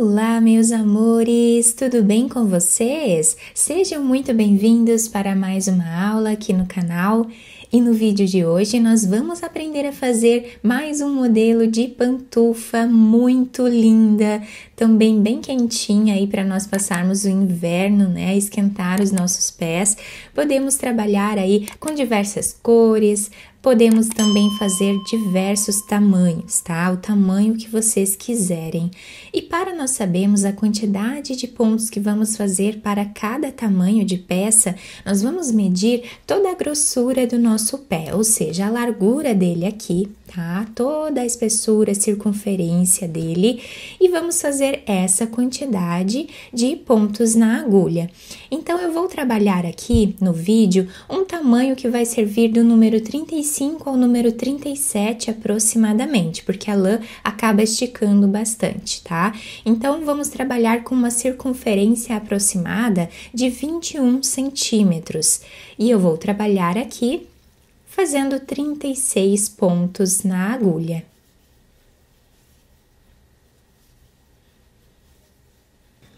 Olá, meus amores! Tudo bem com vocês? Sejam muito bem-vindos para mais uma aula aqui no canal. E no vídeo de hoje nós vamos aprender a fazer mais um modelo de pantufa muito linda, também bem quentinha aí para nós passarmos o inverno, né? Esquentar os nossos pés. Podemos trabalhar aí com diversas cores, podemos também fazer diversos tamanhos, tá? O tamanho que vocês quiserem. E para nós sabermos a quantidade de pontos que vamos fazer para cada tamanho de peça, nós vamos medir toda a grossura do nosso pé, ou seja, a largura dele aqui, tá? Toda a espessura, a circunferência dele, e vamos fazer essa quantidade de pontos na agulha. Então, eu vou trabalhar aqui no vídeo um tamanho que vai servir do número 35 ao número 37 aproximadamente, porque a lã acaba esticando bastante, tá? Então, vamos trabalhar com uma circunferência aproximada de 21 centímetros. E eu vou trabalhar aqui fazendo 36 pontos na agulha.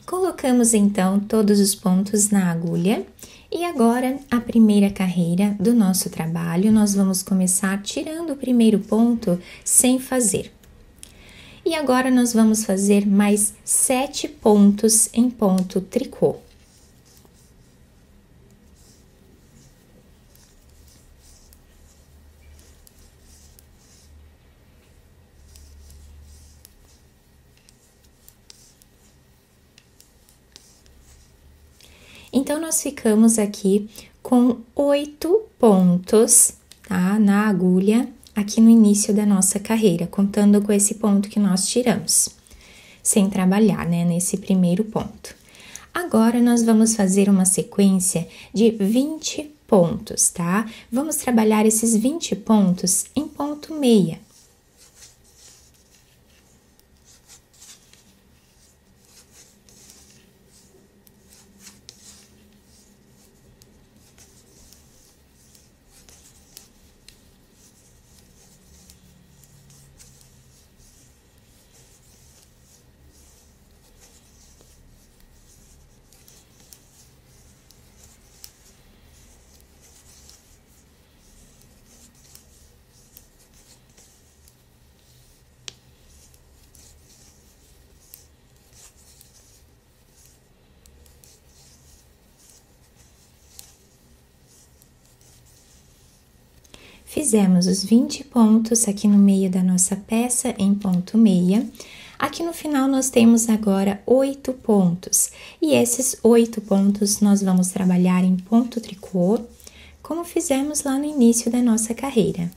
Colocamos então todos os pontos na agulha e agora a primeira carreira do nosso trabalho, nós vamos começar tirando o primeiro ponto sem fazer. E agora nós vamos fazer mais 7 pontos em ponto tricô. Então, nós ficamos aqui com 8 pontos, tá? Na agulha, aqui no início da nossa carreira, contando com esse ponto que nós tiramos, sem trabalhar, né? Nesse primeiro ponto. Agora, nós vamos fazer uma sequência de 20 pontos, tá? Vamos trabalhar esses 20 pontos em ponto meia. Fizemos os 20 pontos aqui no meio da nossa peça em ponto meia. Aqui no final, nós temos agora 8 pontos. E esses 8 pontos nós vamos trabalhar em ponto tricô, como fizemos lá no início da nossa carreira.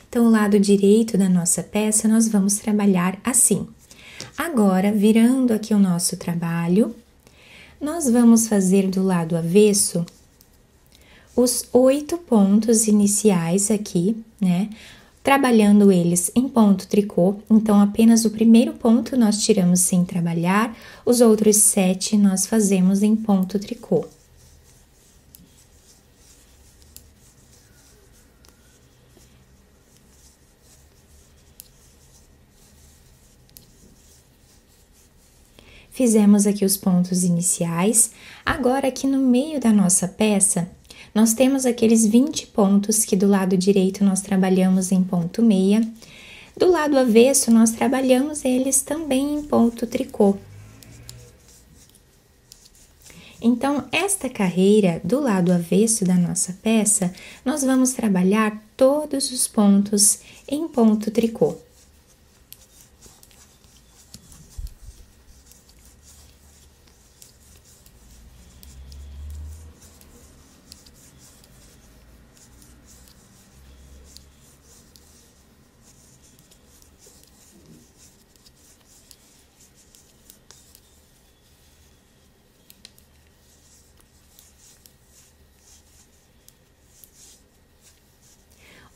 Então, o lado direito da nossa peça, nós vamos trabalhar assim. Agora, virando aqui o nosso trabalho, nós vamos fazer do lado avesso os 8 pontos iniciais aqui, né? Trabalhando eles em ponto tricô, então apenas o primeiro ponto nós tiramos sem trabalhar, os outros 7 nós fazemos em ponto tricô. Fizemos aqui os pontos iniciais. Agora, aqui no meio da nossa peça, nós temos aqueles 20 pontos que do lado direito nós trabalhamos em ponto meia. Do lado avesso, nós trabalhamos eles também em ponto tricô. Então, esta carreira do lado avesso da nossa peça, nós vamos trabalhar todos os pontos em ponto tricô.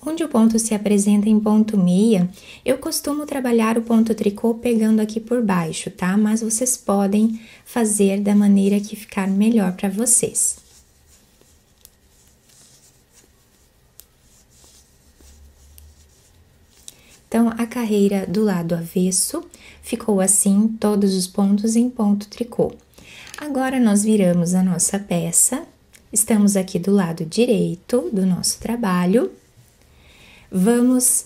Onde o ponto se apresenta em ponto meia, eu costumo trabalhar o ponto tricô pegando aqui por baixo, tá? Mas vocês podem fazer da maneira que ficar melhor para vocês. Então, a carreira do lado avesso ficou assim, todos os pontos em ponto tricô. Agora, nós viramos a nossa peça, estamos aqui do lado direito do nosso trabalho. Vamos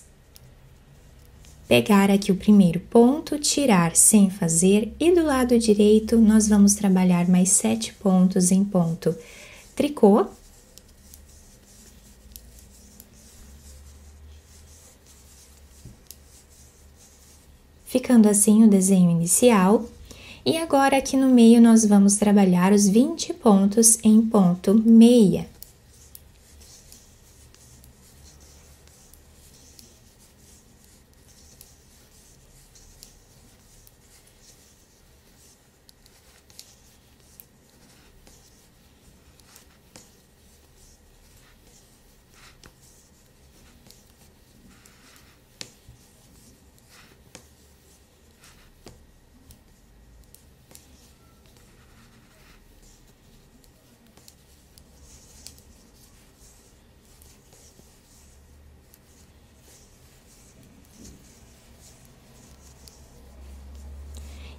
pegar aqui o primeiro ponto, tirar sem fazer, e do lado direito nós vamos trabalhar mais 7 pontos em ponto tricô. Ficando assim o desenho inicial. E agora, aqui no meio, nós vamos trabalhar os 20 pontos em ponto meia.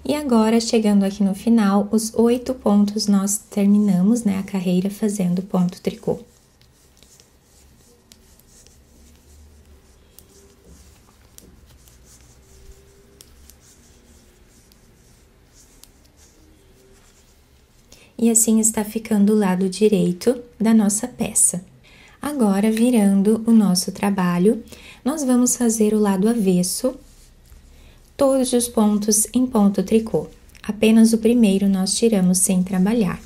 E agora, chegando aqui no final, os 8 pontos nós terminamos, né, a carreira fazendo ponto tricô. E assim está ficando o lado direito da nossa peça. Agora, virando o nosso trabalho, nós vamos fazer o lado avesso, todos os pontos em ponto tricô. Apenas o primeiro nós tiramos sem trabalhar.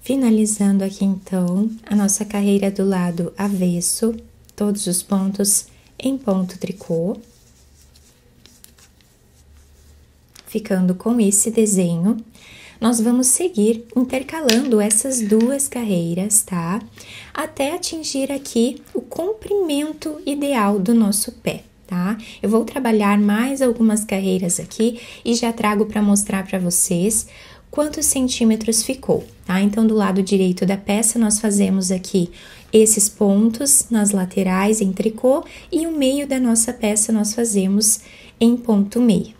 Finalizando aqui, então, a nossa carreira do lado avesso, todos os pontos em ponto tricô. Ficando com esse desenho, nós vamos seguir intercalando essas duas carreiras, tá? Até atingir aqui o comprimento ideal do nosso pé, tá? Eu vou trabalhar mais algumas carreiras aqui e já trago para mostrar para vocês quantos centímetros ficou, tá? Então, do lado direito da peça, nós fazemos aqui esses pontos nas laterais em tricô e o meio da nossa peça nós fazemos em ponto meia.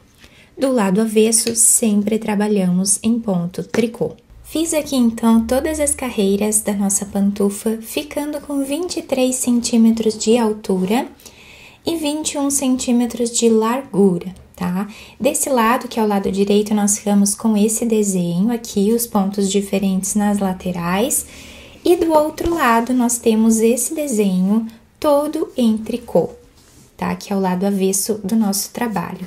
Do lado avesso, sempre trabalhamos em ponto tricô. Fiz aqui, então, todas as carreiras da nossa pantufa, ficando com 23 centímetros de altura e 21 centímetros de largura, tá? Desse lado, que é o lado direito, nós ficamos com esse desenho aqui, os pontos diferentes nas laterais. E do outro lado, nós temos esse desenho todo em tricô, tá? Que é o lado avesso do nosso trabalho.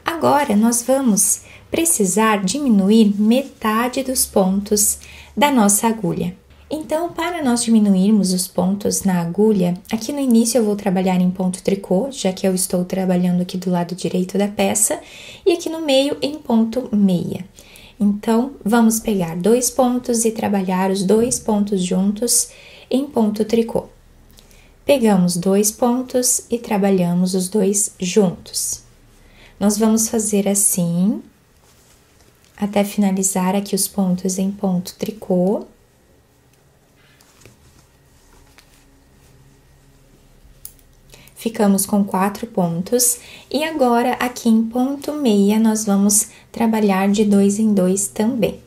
Agora, nós vamos precisar diminuir metade dos pontos da nossa agulha. Então, para nós diminuirmos os pontos na agulha, aqui no início eu vou trabalhar em ponto tricô, já que eu estou trabalhando aqui do lado direito da peça, e aqui no meio em ponto meia. Então, vamos pegar 2 pontos e trabalhar os 2 pontos juntos em ponto tricô. Pegamos 2 pontos e trabalhamos os 2 juntos. Nós vamos fazer assim, até finalizar aqui os pontos em ponto tricô. Ficamos com 4 pontos, e agora, aqui em ponto meia, nós vamos trabalhar de 2 em 2 também.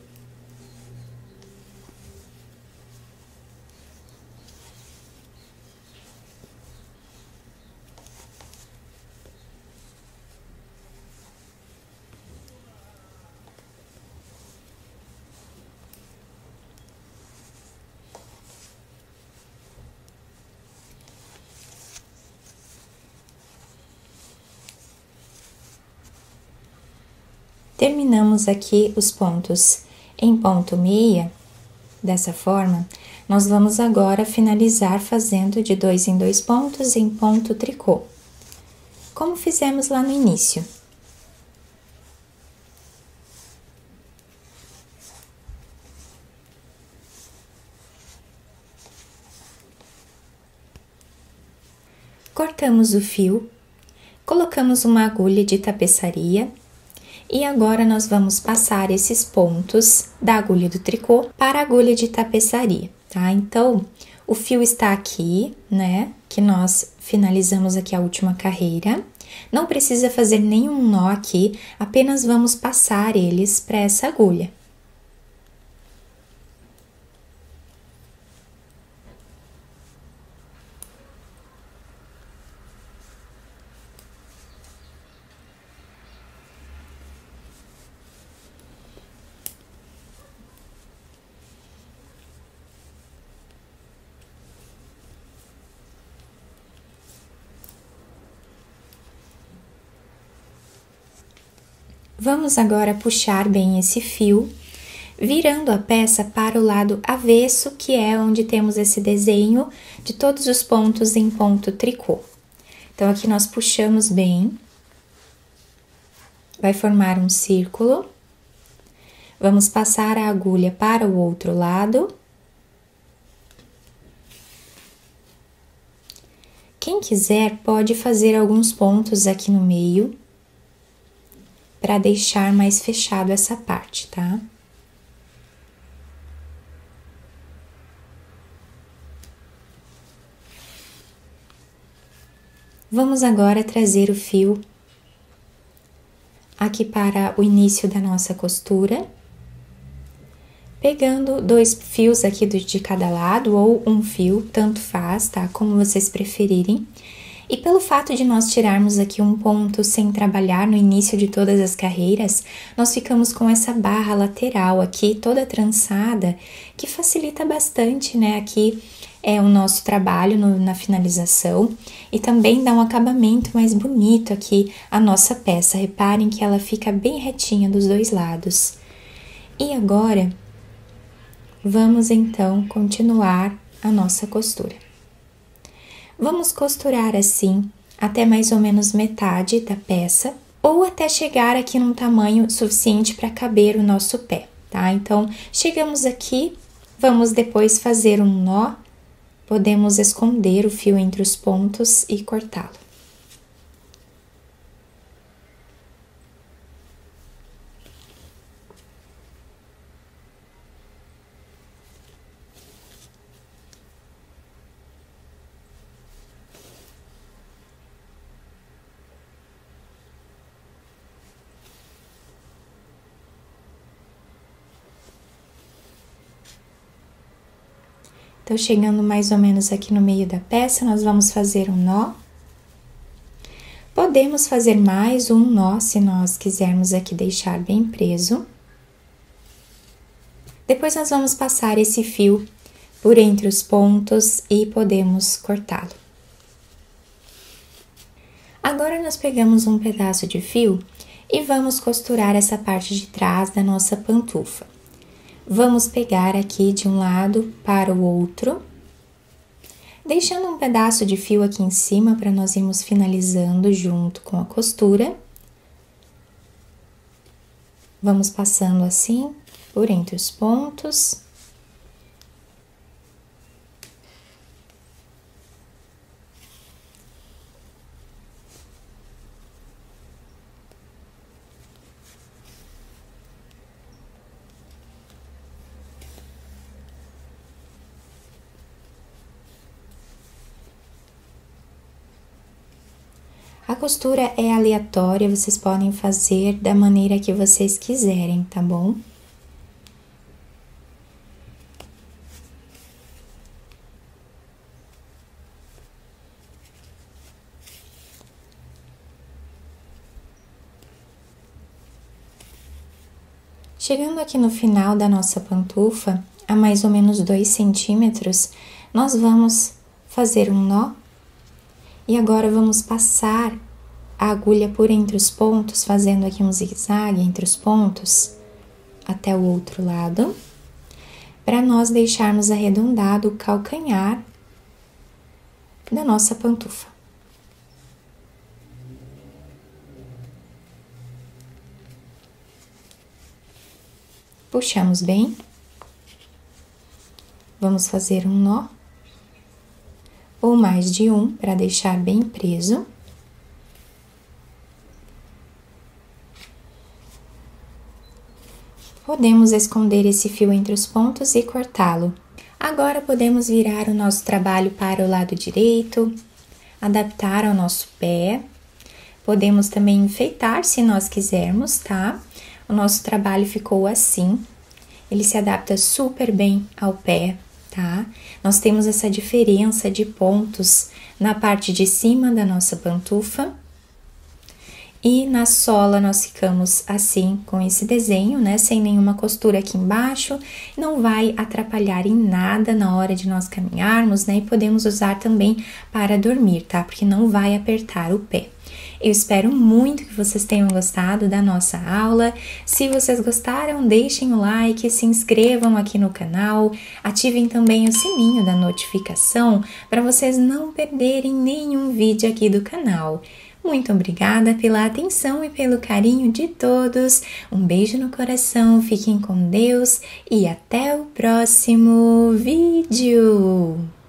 terminamos aqui os pontos em ponto meia. Dessa forma, nós vamos agora finalizar fazendo de 2 em 2 pontos em ponto tricô, como fizemos lá no início. Cortamos o fio, colocamos uma agulha de tapeçaria e agora nós vamos passar esses pontos da agulha do tricô para a agulha de tapeçaria, tá? Então, o fio está aqui, né? Que nós finalizamos aqui a última carreira. Não precisa fazer nenhum nó aqui, apenas vamos passar eles para essa agulha. Vamos agora puxar bem esse fio, virando a peça para o lado avesso, que é onde temos esse desenho de todos os pontos em ponto tricô. Então, aqui nós puxamos bem, vai formar um círculo. Vamos passar a agulha para o outro lado. Quem quiser pode fazer alguns pontos aqui no meio, para deixar mais fechado essa parte, tá? Vamos agora trazer o fio aqui para o início da nossa costura, pegando 2 fios aqui de cada lado ou um fio, tanto faz, tá? Como vocês preferirem. E pelo fato de nós tirarmos aqui um ponto sem trabalhar no início de todas as carreiras, nós ficamos com essa barra lateral aqui toda trançada, que facilita bastante, né, aqui o nosso trabalho na finalização e também dá um acabamento mais bonito aqui a nossa peça. Reparem que ela fica bem retinha dos dois lados. E agora, vamos então continuar a nossa costura. Vamos costurar assim até mais ou menos metade da peça, ou até chegar aqui num tamanho suficiente para caber o nosso pé, tá? Então, chegamos aqui, vamos depois fazer um nó, podemos esconder o fio entre os pontos e cortá-lo. Então, chegando mais ou menos aqui no meio da peça, nós vamos fazer um nó. Podemos fazer mais um nó, se nós quisermos aqui deixar bem preso. Depois, nós vamos passar esse fio por entre os pontos e podemos cortá-lo. Agora, nós pegamos um pedaço de fio e vamos costurar essa parte de trás da nossa pantufa. Vamos pegar aqui de um lado para o outro, deixando um pedaço de fio aqui em cima para nós irmos finalizando junto com a costura. Vamos passando assim por entre os pontos. A costura é aleatória, vocês podem fazer da maneira que vocês quiserem, tá bom? Chegando aqui no final da nossa pantufa, a mais ou menos 2 centímetros, nós vamos fazer um nó. E agora, vamos passar a agulha por entre os pontos, fazendo aqui um zigue-zague entre os pontos, até o outro lado, para nós deixarmos arredondado o calcanhar da nossa pantufa. Puxamos bem. Vamos fazer um nó, ou mais de um, para deixar bem preso. Podemos esconder esse fio entre os pontos e cortá-lo. Agora, podemos virar o nosso trabalho para o lado direito, adaptar ao nosso pé. Podemos também enfeitar se nós quisermos, tá? O nosso trabalho ficou assim. Ele se adapta super bem ao pé, tá? Nós temos essa diferença de pontos na parte de cima da nossa pantufa. E na sola nós ficamos assim, com esse desenho, né? Sem nenhuma costura aqui embaixo. Não vai atrapalhar em nada na hora de nós caminharmos, né? E podemos usar também para dormir, tá? Porque não vai apertar o pé. Eu espero muito que vocês tenham gostado da nossa aula. Se vocês gostaram, deixem o like, se inscrevam aqui no canal, ativem também o sininho da notificação para vocês não perderem nenhum vídeo aqui do canal. Muito obrigada pela atenção e pelo carinho de todos. Um beijo no coração, fiquem com Deus e até o próximo vídeo!